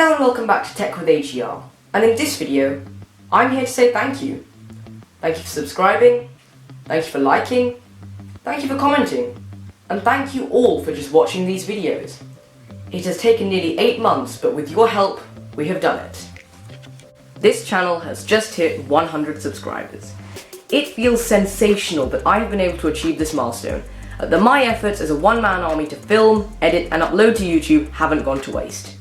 Hello and welcome back to Tech with AGR, and in this video, I'm here to say thank you. Thank you for subscribing, thank you for liking, thank you for commenting, and thank you all for just watching these videos. It has taken nearly 8 months, but with your help, we have done it. This channel has just hit 100 subscribers. It feels sensational that I have been able to achieve this milestone, and that my efforts as a one-man army to film, edit, and upload to YouTube haven't gone to waste.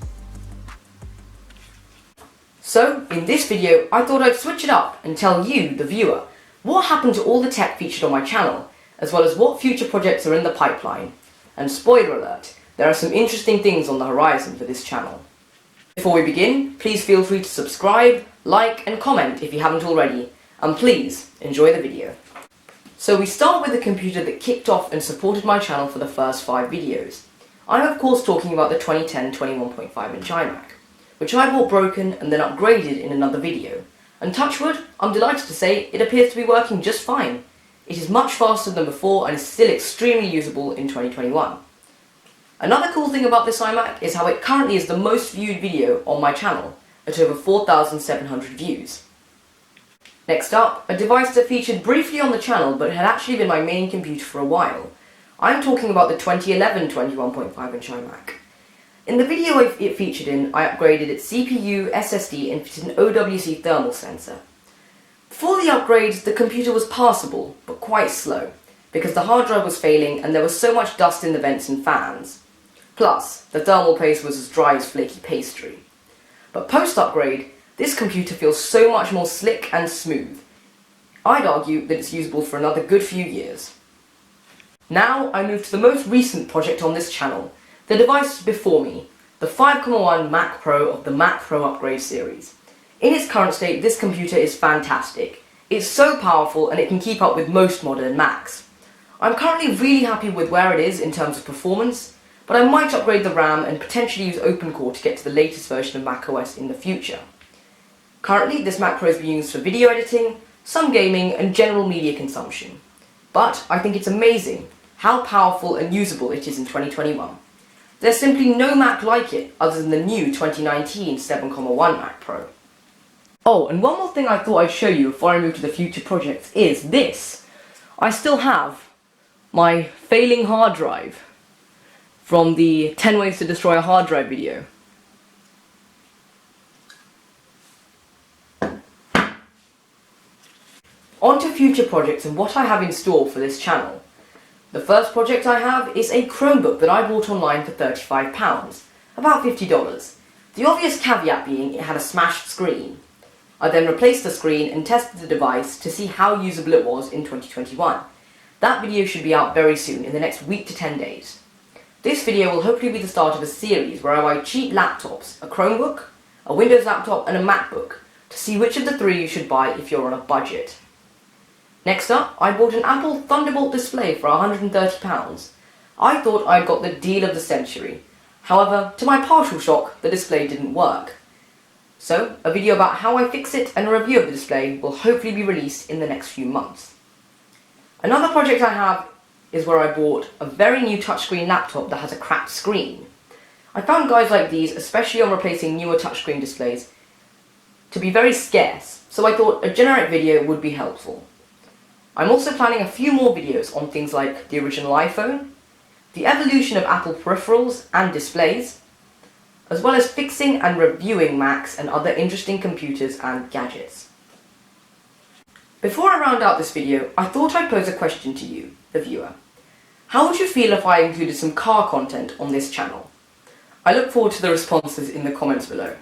So, in this video, I thought I'd switch it up and tell you, the viewer, what happened to all the tech featured on my channel, as well as what future projects are in the pipeline. And spoiler alert, there are some interesting things on the horizon for this channel. Before we begin, please feel free to subscribe, like, and comment if you haven't already, and please, enjoy the video. So we start with the computer that kicked off and supported my channel for the first 5 videos. I'm of course talking about the 2010 21.5-inch iMac, which I bought broken and then upgraded in another video. And touch wood, I'm delighted to say it appears to be working just fine. It is much faster than before and is still extremely usable in 2021. Another cool thing about this iMac is how it currently is the most viewed video on my channel, at over 4,700 views. Next up, a device that featured briefly on the channel but had actually been my main computer for a while. I'm talking about the 2011 21.5-inch iMac. In the video it featured in, I upgraded its CPU, SSD and fitted an OWC thermal sensor. Before the upgrades, the computer was passable, but quite slow, because the hard drive was failing and there was so much dust in the vents and fans. Plus, the thermal paste was as dry as flaky pastry. But post-upgrade, this computer feels so much more slick and smooth. I'd argue that it's usable for another good few years. Now I move to the most recent project on this channel, the device before me, the 5.1 Mac Pro of the Mac Pro upgrade series. In its current state, this computer is fantastic. It's so powerful and it can keep up with most modern Macs. I'm currently really happy with where it is in terms of performance, but I might upgrade the RAM and potentially use OpenCore to get to the latest version of macOS in the future. Currently, this Mac Pro is being used for video editing, some gaming and general media consumption. But I think it's amazing how powerful and usable it is in 2021. There's simply no Mac like it, other than the new 2019 7.1 Mac Pro. Oh, and one more thing I thought I'd show you before I move to the future projects is this. I still have my failing hard drive from the 10 ways to destroy a hard drive video. On to future projects and what I have in store for this channel. The first project I have is a Chromebook that I bought online for £35, about $50. The obvious caveat being it had a smashed screen. I then replaced the screen and tested the device to see how usable it was in 2021. That video should be out very soon, in the next week to 10 days. This video will hopefully be the start of a series where I buy cheap laptops, a Chromebook, a Windows laptop and a MacBook, to see which of the 3 you should buy if you're on a budget. Next up, I bought an Apple Thunderbolt display for £130. I thought I'd got the deal of the century. However, to my partial shock, the display didn't work. So, a video about how I fix it and a review of the display will hopefully be released in the next few months. Another project I have is where I bought a very new touchscreen laptop that has a cracked screen. I found guides like these, especially on replacing newer touchscreen displays, to be very scarce, so I thought a generic video would be helpful. I'm also planning a few more videos on things like the original iPhone, the evolution of Apple peripherals and displays, as well as fixing and reviewing Macs and other interesting computers and gadgets. Before I round out this video, I thought I'd pose a question to you, the viewer. How would you feel if I included some car content on this channel? I look forward to the responses in the comments below.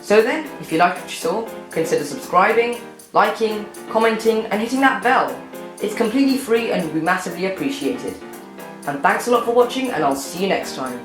So then, if you liked what you saw, consider subscribing, liking, commenting and hitting that bell. It's completely free and will be massively appreciated. And thanks a lot for watching, and I'll see you next time.